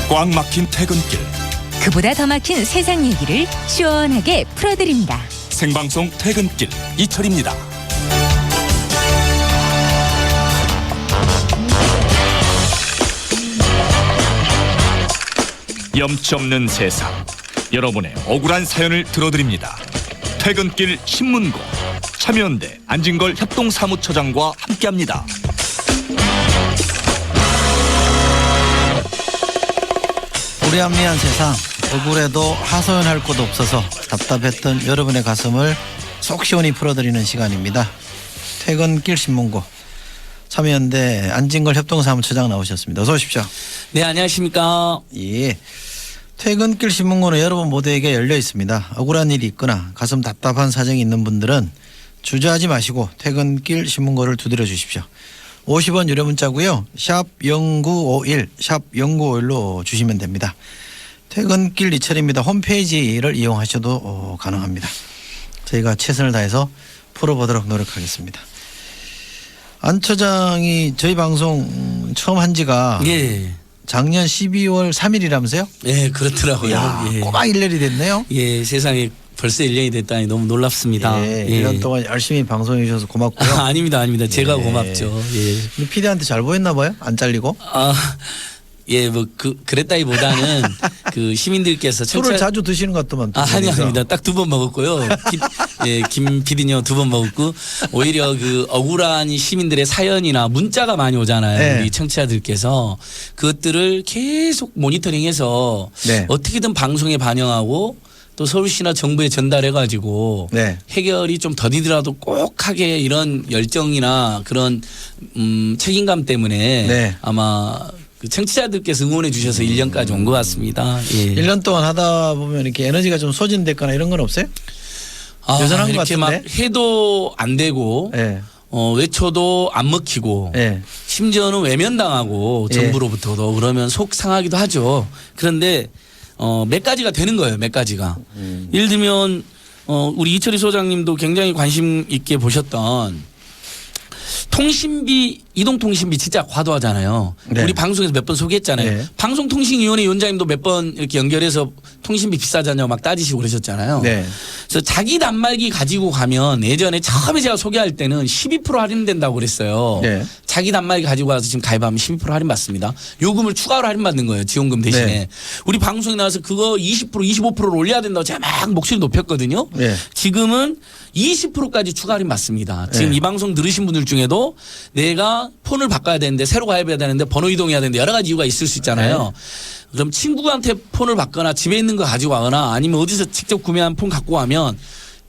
꽉 막힌 퇴근길, 그보다 더 막힌 세상 얘기를 시원하게 풀어드립니다. 생방송 퇴근길 이철입니다. 염치 없는 세상, 여러분의 억울한 사연을 들어드립니다. 퇴근길 신문고, 참여연대 안진걸 협동사무처장과 함께합니다. 불합리한 세상, 억울해도 하소연할 곳 없어서 답답했던 여러분의 가슴을 속 시원히 풀어드리는 시간입니다. 퇴근길 신문고, 참여연대 안진걸 협동사무처장 나오셨습니다. 어서 오십시오. 네, 안녕하십니까. 예. 퇴근길 신문고는 여러분 모두에게 열려 있습니다. 억울한 일이 있거나 가슴 답답한 사정이 있는 분들은 주저하지 마시고 퇴근길 신문고를 두드려 주십시오. 50원 유료 문자고요. 샵 0951, 샵 0951로 주시면 됩니다. 퇴근길 이철입니다. 홈페이지를 이용하셔도 가능합니다. 저희가 최선을 다해서 풀어보도록 노력하겠습니다. 안 처장이 저희 방송 처음 한 지가 예. 작년 12월 3일이라면서요? 예, 그렇더라고요. 야, 예. 꼬박 1년이 됐네요. 예, 세상에 벌써 1년이 됐다니 너무 놀랍습니다. 예, 예. 1년 동안 열심히 방송해 주셔서 고맙고요. 아닙니다. 제가 예. 고맙죠. 예. 우리 PD한테 잘 보였나 봐요? 안 잘리고? 예, 그랬다기보다는 그 시민들께서 술을 자주 드시는 것 같더만. 아닙니다. 딱 2번 먹었고요. 김 PD님 2번 먹었고, 오히려 그 억울한 시민들의 사연이나 문자가 많이 오잖아요. 네. 우리 청취자들께서 그것들을 계속 모니터링해서 네. 어떻게든 방송에 반영하고 또 서울시나 정부에 전달해 가지고 네. 해결이 좀 더디더라도 꼭 하게 이런 열정이나 그런 책임감 때문에 네. 아마 그 청취자들께서 응원해 주셔서 1년까지 온 것 같습니다. 예. 1년 동안 하다 보면 이렇게 에너지가 좀 소진됐거나 이런 건 없어요? 여전한 것 이렇게 막 같은데? 해도 안 되고 네. 외쳐도 안 먹히고 네. 심지어는 외면당하고 예. 정부로부터도 그러면 속 상하기도 하죠. 그런데 몇 가지가 되는 거예요. 몇 가지가. 예를 들면 우리 이철희 소장님도 굉장히 관심 있게 보셨던 통신비, 이동통신비 진짜 과도하잖아요. 네. 우리 방송에서 몇 번 소개했잖아요. 네. 방송통신위원회 위원장님도 몇 번 이렇게 연결해서 통신비 비싸잖아요. 막 따지시고 그러셨잖아요. 네. 그래서 자기 단말기 가지고 가면 예전에 처음에 제가 소개할 때는 12% 할인된다고 그랬어요. 네. 자기 단말기 가지고 와서 지금 가입하면 12% 할인 받습니다. 요금을 추가로 할인받는 거예요. 지원금 대신에. 네. 우리 방송에 나와서 그거 20% 25%를 올려야 된다고 제가 막 목소리 높였거든요. 네. 지금은 20%까지 추가 할인 받습니다. 지금 네. 이 방송 들으신 분들 중에도 내가 폰을 바꿔야 되는데 새로 가입해야 되는데 번호 이동해야 되는데 여러 가지 이유가 있을 수 있잖아요. 그럼 친구한테 폰을 받거나 집에 있는 거 가지고 가거나 아니면 어디서 직접 구매한 폰 갖고 가면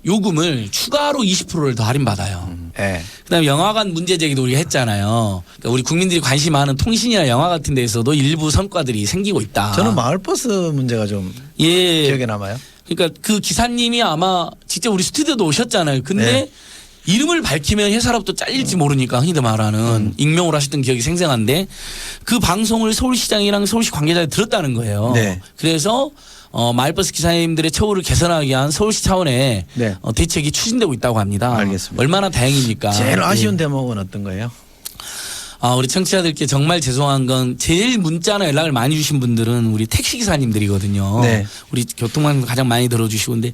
요금을 추가로 20%를 더 할인받아요. 네. 그다음에 영화관 문제 제기도 우리가 했잖아요. 그러니까 우리 국민들이 관심 많은 통신이나 영화 같은 데에서도 일부 성과들이 생기고 있다. 저는 마을버스 문제가 좀 예. 기억에 남아요. 그러니까 그 기사님이 아마 직접 우리 스튜디오도 오셨잖아요. 근데 네. 이름을 밝히면 회사로부터 잘릴지 모르니까 흔히들 말하는 익명으로 하셨던 기억이 생생한데 그 방송을 서울시장이랑 서울시 관계자들이 들었다는 거예요. 네. 그래서 마을버스 기사님들의 처우를 개선하기 위한 서울시 차원의 네. 대책이 추진되고 있다고 합니다. 알겠습니다. 얼마나 다행입니까? 제일 아쉬운 예. 대목은 어떤 거예요? 우리 청취자들께 정말 죄송한 건 제일 문자나 연락을 많이 주신 분들은 우리 택시기사님들이거든요. 네. 우리 교통방송 가장 많이 들어주시고 근데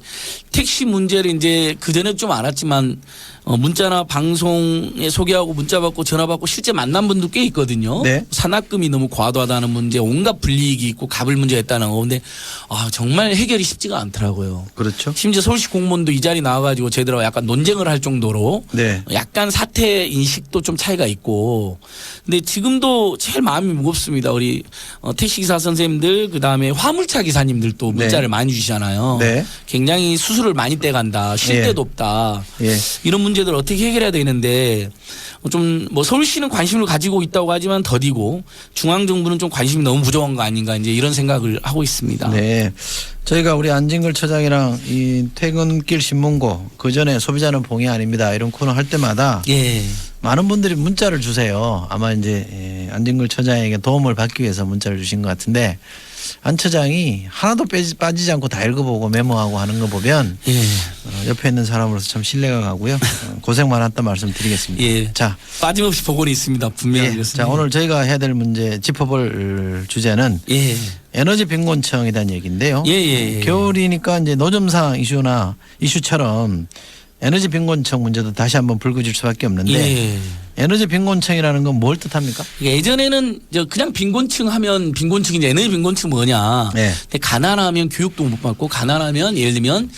택시 문제를 이제 그전에 좀 알았지만 문자나 방송에 소개하고 문자 받고 전화 받고 실제 만난 분도 꽤 있거든요. 네. 산악금이 너무 과도하다는 문제 온갖 불이익이 있고 갑을 문제가 있다는 거. 근데 정말 해결이 쉽지가 않더라고요. 그렇죠. 심지어 서울시 공무원도 이 자리 나와가지고 제대로 약간 논쟁을 할 정도로 네. 약간 사태 인식도 좀 차이가 있고 근데 지금도 제일 마음이 무겁습니다. 우리 택시기사 선생님들 그다음에 화물차 기사님들도 문자를 네. 많이 주시잖아요. 네. 굉장히 수수료를 많이 떼간다. 쉴 예. 데도 없다. 예. 이런 문제들 어떻게 해결해야 되는데 좀 뭐 서울시는 관심을 가지고 있다고 하지만 더디고 중앙정부는 좀 관심이 너무 부족한 거 아닌가 이제 이런 생각을 하고 있습니다. 네. 저희가 우리 안진걸 처장이랑 이 퇴근길 신문고 그 전에 소비자는 봉이 아닙니다 이런 코너 할 때마다 예. 많은 분들이 문자를 주세요. 아마 이제 안진걸 처장에게 도움을 받기 위해서 문자를 주신 것 같은데 안 처장이 하나도 빠지지 않고 다 읽어보고 메모하고 하는 거 보면 예. 옆에 있는 사람으로서 참 신뢰가 가고요. 고생 많았다 말씀드리겠습니다. 예. 자, 빠짐없이 보고는 있습니다. 분명히. 자 오늘 저희가 해야 될 문제 짚어볼 주제는 예. 에너지 빈곤층에 대한 얘기인데요. 예. 겨울이니까 이제 노점상 이슈처럼 에너지 빈곤층 문제도 다시 한번 불거질 수밖에 없는데 예. 에너지 빈곤층이라는 건 뭘 뜻합니까? 예전에는 그냥 빈곤층 하면 빈곤층인지 에너지 빈곤층 뭐냐. 네. 근데 가난하면 교육도 못 받고 가난하면 예를 들면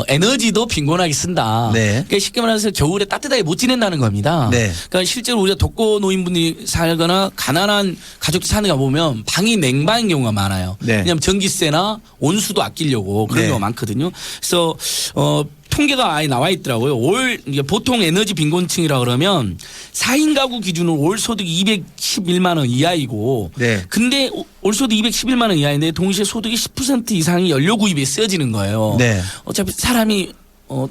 에너지도 빈곤하게 쓴다. 네. 그러니까 쉽게 말해서 겨울에 따뜻하게 못 지낸다는 겁니다. 네. 그러니까 실제로 우리가 독거 노인분들이 살거나 가난한 가족들 사는 거 보면 방이 냉방인 경우가 많아요. 네. 왜냐하면 전기세나 온수도 아끼려고 그런 네. 경우가 많거든요. 그래서 통계가 아예 나와 있더라고요. 이게 보통 에너지 빈곤층이라 그러면 4인 가구 기준으로 월 소득이 211만 원 이하이고 네. 근데 월 소득 211만 원 이하인데 동시에 소득이 10% 이상이 연료 구입에 쓰여지는 거예요. 네. 어차피 사람이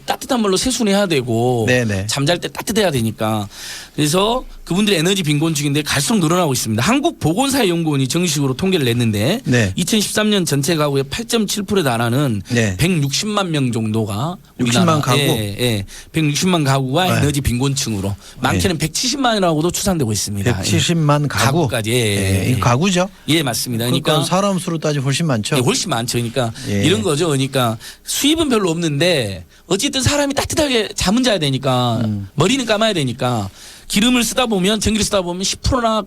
따뜻한 물로 세수해야 되고 네네. 잠잘 때 따뜻해야 되니까 그래서 그분들의 에너지 빈곤층인데 갈수록 늘어나고 있습니다. 한국보건사회연구원이 정식으로 통계를 냈는데 네. 2013년 전체 가구의 8.7%에 달하는 네. 160만 명 정도가 60만 가구? 예, 160만 가구가 네. 에너지 빈곤층으로 많게는 170만이라고도 추산되고 있습니다. 170만 가구. 가구까지 이 가구죠. 예, 맞습니다. 그러니까 사람 수로 따지면 훨씬 많죠. 예, 훨씬 많죠. 그러니까 예. 이런 거죠. 그러니까 수입은 별로 없는데 어쨌든 사람이 따뜻하게 잠은 자야 되니까 머리는 감아야 되니까 기름을 쓰다 보면 전기를 쓰다 보면 10%나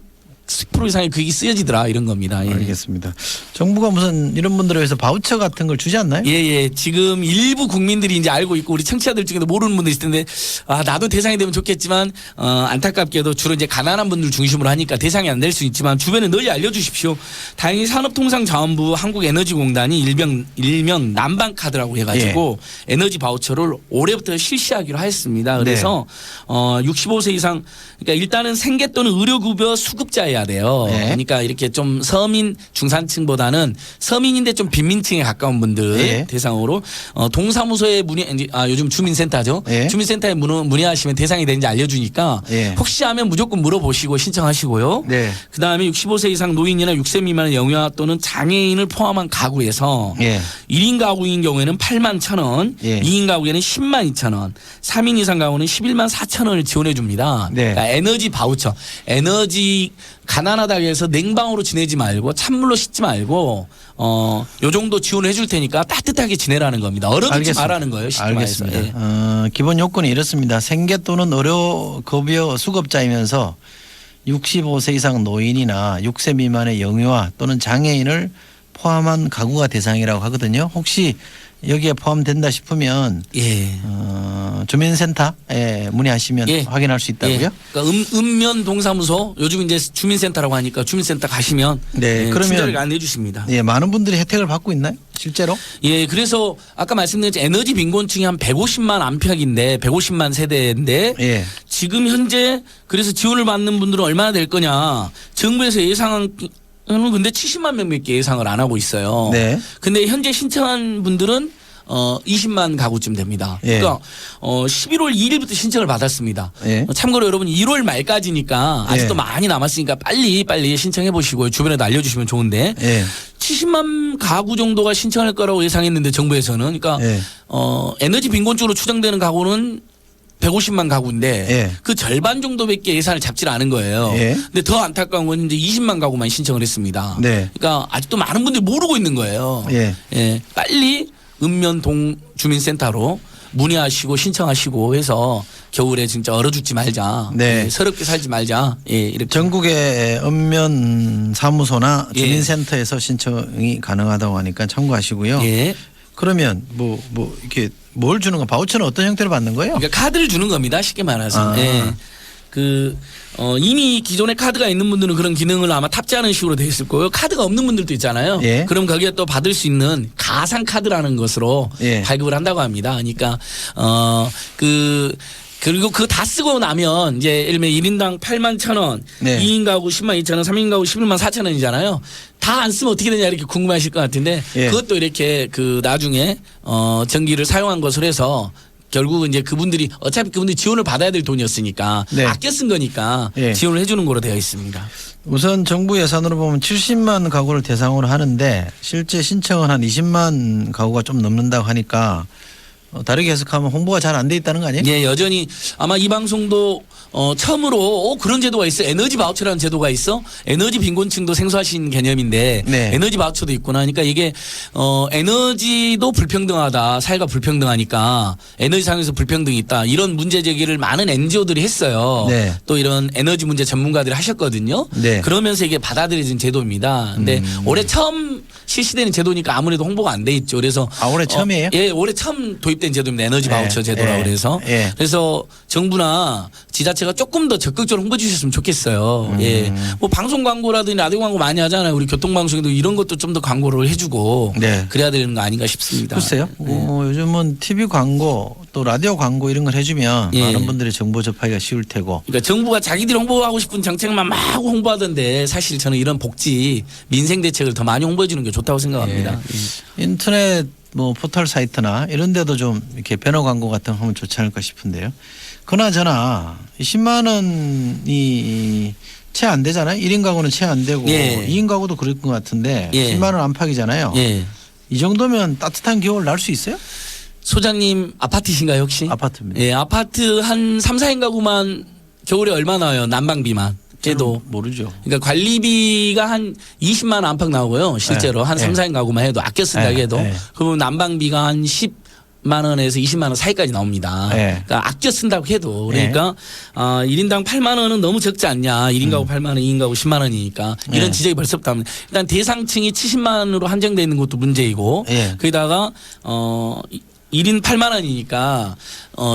10% 이상의 그게 쓰여지더라 이런 겁니다. 예. 알겠습니다. 정부가 무슨 이런 분들을 위해서 바우처 같은 걸 주지 않나요? 예. 지금 일부 국민들이 이제 알고 있고 우리 청취자들 중에도 모르는 분들 있을 텐데 나도 대상이 되면 좋겠지만 안타깝게도 주로 이제 가난한 분들 중심으로 하니까 대상이 안 될 수 있지만 주변에 널리 알려주십시오. 다행히 산업통상자원부 한국에너지공단이 일명 난방카드라고 해가지고 에너지 바우처를 올해부터 실시하기로 하였습니다. 그래서 65세 이상 그러니까 일단은 생계 또는 의료급여 수급자여야 돼요. 네. 그러니까 이렇게 좀 서민 중산층보다는 서민인데 좀 빈민층에 가까운 분들 네. 대상으로 동사무소에 요즘 주민센터죠. 네. 주민센터에 문의하시면 대상이 되는지 알려주니까 네. 혹시 하면 무조건 물어보시고 신청하시고요. 네. 그다음에 65세 이상 노인이나 6세 미만의 영유아 또는 장애인을 포함한 가구에서 예. 1인 가구인 경우에는 8만 1,000원, 예. 2인 가구에는 10만 2,000원, 3인 이상 가구는 11만 4,000원을 지원해 줍니다. 네. 그러니까 에너지 바우처, 에너지 가난하다고 해서 냉방으로 지내지 말고 찬물로 씻지 말고 요 정도 지원해 줄 테니까 따뜻하게 지내라는 겁니다. 얼어붙지 알겠습니다. 말라는 거예요. 쉽게 말해서. 알겠습니다. 예. 기본 요건이 이렇습니다. 생계 또는 의료급여 수급자이면서 65세 이상 노인이나 6세 미만의 영유아 또는 장애인을 포함한 가구가 대상이라고 하거든요. 혹시 여기에 포함된다 싶으면 예. 주민센터에 문의하시면 예. 확인할 수 있다고요? 예. 그러니까 읍면 동사무소 요즘 이제 주민센터라고 하니까 주민센터 가시면 네, 그러면 친절하게 안내해 주십니다. 예, 많은 분들이 혜택을 받고 있나요? 실제로? 예, 그래서 아까 말씀드린 에너지 빈곤층이 한 150만 안팎인데 150만 세대인데 예. 지금 현재 그래서 지원을 받는 분들은 얼마나 될 거냐? 정부에서 예상은 근데 70만 명밖에 예상을 안 하고 있어요. 네. 근데 현재 신청한 분들은 20만 가구쯤 됩니다. 예. 그러니까 11월 2일부터 신청을 받았습니다. 예. 참고로 여러분 1월 말까지니까 아직도 예. 많이 남았으니까 빨리 신청해 보시고요. 주변에도 알려주시면 좋은데 예. 70만 가구 정도가 신청할 거라고 예상했는데 정부에서는 그러니까 예. 에너지 빈곤층으로 추정되는 가구는 150만 가구인데 예. 그 절반 정도밖에 예산을 잡질 않은 거예요. 예. 근데 더 안타까운 건 이제 20만 가구만 신청을 했습니다. 네. 그러니까 아직도 많은 분들이 모르고 있는 거예요. 예. 예. 빨리 읍면동 주민센터로 문의하시고 신청하시고 해서 겨울에 진짜 얼어 죽지 말자. 네. 예, 서럽게 살지 말자. 예, 이렇게. 전국의 읍면 사무소나 예. 주민센터에서 신청이 가능하다고 하니까 참고하시고요. 예. 그러면 뭐 이렇게 뭘 주는 거 바우처는 어떤 형태로 받는 거예요? 그러니까 카드를 주는 겁니다. 쉽게 말해서. 아. 예. 이미 기존에 카드가 있는 분들은 그런 기능을 아마 탑재하는 식으로 되어 있을 거예요. 카드가 없는 분들도 있잖아요. 예. 그럼 거기에 또 받을 수 있는 가상 카드라는 것으로 예. 발급을 한다고 합니다. 그러니까 그리고 그거 다 쓰고 나면 이제 예를 들면 1인당 8만 1,000원, 네. 2인 가구 10만 2천 원, 3인 가구 11만 4천 원이잖아요. 다 안 쓰면 어떻게 되냐 이렇게 궁금하실 것 같은데 예. 그것도 이렇게 나중에 전기를 사용한 것으로 해서 결국은 이제 그분들이 어차피 그분들이 지원을 받아야 될 돈이었으니까 네. 아껴 쓴 거니까 예. 지원을 해주는 거로 되어 있습니다. 우선 정부 예산으로 보면 70만 가구를 대상으로 하는데 실제 신청은 한 20만 가구가 좀 넘는다고 하니까 다르게 해석하면 홍보가 잘 안 돼 있다는 거 아니에요? 예, 여전히 아마 이 방송도 처음으로 그런 제도가 있어. 에너지 바우처라는 제도가 있어. 에너지 빈곤층도 생소하신 개념인데 네. 에너지 바우처도 있구나. 그러니까 이게 에너지도 불평등하다. 사회가 불평등하니까 에너지 상에서 불평등이 있다. 이런 문제 제기를 많은 NGO들이 했어요. 네. 또 이런 에너지 문제 전문가들이 하셨거든요. 네. 그러면서 이게 받아들여진 제도입니다. 근데 올해 처음 실시되는 제도니까 아무래도 홍보가 안 돼 있죠. 그래서 올해 처음이에요? 예, 올해 처음 도입된 제도입니다. 에너지 바우처 제도라고 그래서. 예. 그래서 정부나 지자체가 조금 더 적극적으로 홍보해 주셨으면 좋겠어요. 예. 뭐 방송 광고라든지 라디오 광고 많이 하잖아요. 우리 교통방송에도 이런 것도 좀 더 광고를 해주고 네. 그래야 되는 거 아닌가 싶습니다. 글쎄요. 요즘은 TV 광고 또 라디오 광고 이런 걸 해주면 예. 많은 분들이 정보 접하기가 쉬울 테고. 그러니까 정부가 자기들이 홍보하고 싶은 정책만 막 홍보하던데 사실 저는 이런 복지 민생 대책을 더 많이 홍보해 주는 게 좋다고 생각합니다. 인터넷 뭐 포털 사이트나 이런 데도 좀 이렇게 배너 광고 같은 거 하면 좋지 않을까 싶은데요. 그나저나 10만 원이 채 안 되잖아요. 1인 가구는 채 안 되고 예. 2인 가구도 그럴 것 같은데 예. 10만 원 안팎이잖아요. 예. 이 정도면 따뜻한 겨울 날 수 있어요? 소장님 아파트신가요 혹시? 아파트입니다. 예, 아파트 한 3, 4인 가구만 겨울에 얼마 나와요? 난방비만. 걔도. 모르죠. 그러니까 관리비가 한 20만 원 안팎 나오고요. 실제로 네. 한 3, 네. 4인 가구만 해도 아껴 쓴다 네. 해도. 네. 그러면 난방비가 한 10만 원에서 20만 원 사이까지 나옵니다. 네. 그러니까 아껴 쓴다고 해도 그러니까 1인당 8만 원은 너무 적지 않냐. 1인 가구 8만 원, 2인 가구 10만 원이니까 이런 네. 지적이 벌써부터 합니다. 일단 대상층이 70만 원으로 한정되어 있는 것도 문제이고 네. 거기다가 1인 8만 원이니까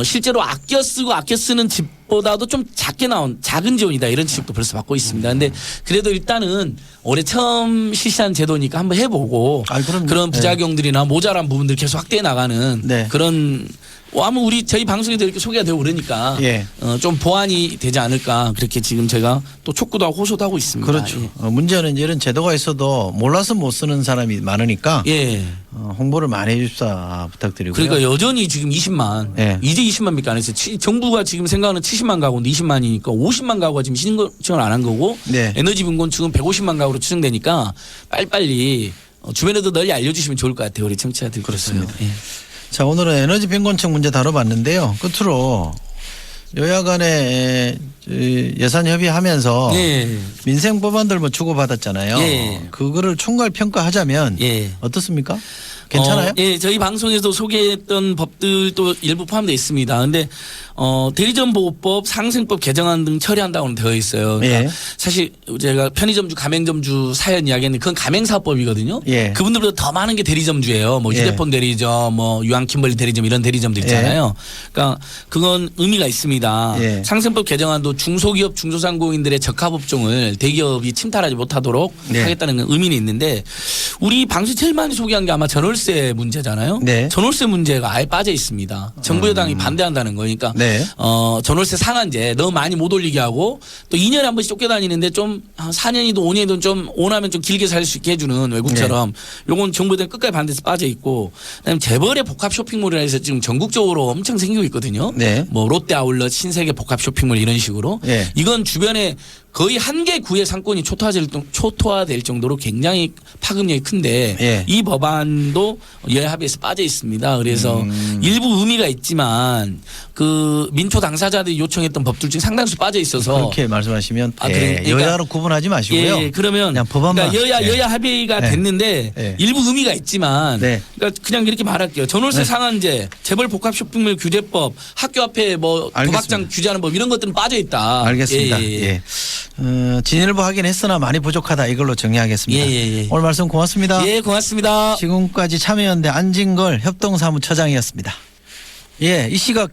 실제로 아껴 쓰고 아껴 쓰는 집보다도 좀 작게 나온 작은 지원이다 이런 지적도 벌써 받고 있습니다. 근데 그래도 일단은 올해 처음 실시한 제도니까 한번 해보고 그럼요. 그런 부작용들이나 모자란 부분들 계속 확대해 나가는 네. 그런 아무 우리 저희 방송에도 이렇게 소개가 되고 그러니까 예. 좀 보완이 되지 않을까 그렇게 지금 제가 또 촉구도 하고 호소도 하고 있습니다. 그렇죠. 문제는 이제 이런 제도가 있어도 몰라서 못 쓰는 사람이 많으니까 예. 홍보를 많이 해줍사 부탁드리고요. 그러니까 여전히 지금 20만 예. 이제 20만밖에 안 했어요. 정부가 지금 생각하는 70만 가구인데 20만이니까 50만 가구가 지금 신청을 안 한 거고 네. 에너지 빈곤층은 150만 가구로 추정되니까 빨리빨리 주변에도 널리 알려주시면 좋을 것 같아요. 우리 청취자들. 그렇습니다. 예. 자, 오늘은 에너지 빈곤층 문제 다뤄봤는데요. 끝으로 여야 간에 예산 협의하면서 예. 민생 법안들 뭐 주고받았잖아요. 예. 그거를 총괄 평가하자면 예. 어떻습니까? 괜찮아요? 예, 저희 방송에서 소개했던 법들도 일부 포함되어 있습니다. 근데 대리점보호법, 상생법 개정안 등 처리한다고는 되어 있어요. 그러니까 예. 사실 제가 편의점주, 가맹점주 사연 이야기했는데 그건 가맹사업법이거든요. 예. 그분들보다 더 많은 게 대리점주예요. 뭐 예. 휴대폰 대리점, 뭐 유한킴벌리 대리점 이런 대리점들 있잖아요. 그러니까 그건 의미가 있습니다. 예. 상생법 개정안도 중소기업, 중소상공인들의 적합업종을 대기업이 침탈하지 못하도록 네. 하겠다는 의미는 있는데 우리 방송 제일 많이 소개한 게 아마 전월세 문제잖아요. 네. 전월세 문제가 아예 빠져 있습니다. 정부 여당이 반대한다는 거니까 네. 전월세 상한제 너무 많이 못 올리게 하고 또 2년에 한 번씩 쫓겨다니는데 좀 4년이든 5년이든 좀 원하면 좀 길게 살 수 있게 해주는 외국처럼 요건 정부 여당 끝까지 반대해서 빠져 있고 그다음에 재벌의 복합 쇼핑몰이라 해서 지금 전국적으로 엄청 생기고 있거든요. 네. 뭐 롯데 아울렛, 신세계 복합 쇼핑몰 이런 식으로 네. 이건 주변에 거의 한 개 구의 상권이 초토화될 정도로 굉장히 파급력이 큰데 예. 이 법안도 여야 합의에서 빠져 있습니다. 그래서 일부 의미가 있지만 그 민초 당사자들이 요청했던 법들 중 상당수 빠져 있어서 그렇게 말씀하시면 그러니까 여야로 구분하지 마시고요. 예, 그러면 그냥 법안만. 그러니까 예. 여야 합의가 네. 됐는데 네. 일부 의미가 있지만 네. 그러니까 그냥 이렇게 말할게요. 전월세 네. 상한제, 재벌 복합 쇼핑몰 규제법, 학교 앞에 뭐 알겠습니다. 도박장 규제하는 법 이런 것들은 빠져 있다. 알겠습니다. 예, 예, 예. 예. 진일보 하긴 했으나 많이 부족하다 이걸로 정리하겠습니다. 예, 예, 예. 오늘 말씀 고맙습니다. 예, 고맙습니다. 지금까지 참여연대 안진걸 협동사무처장이었습니다. 예, 이 시각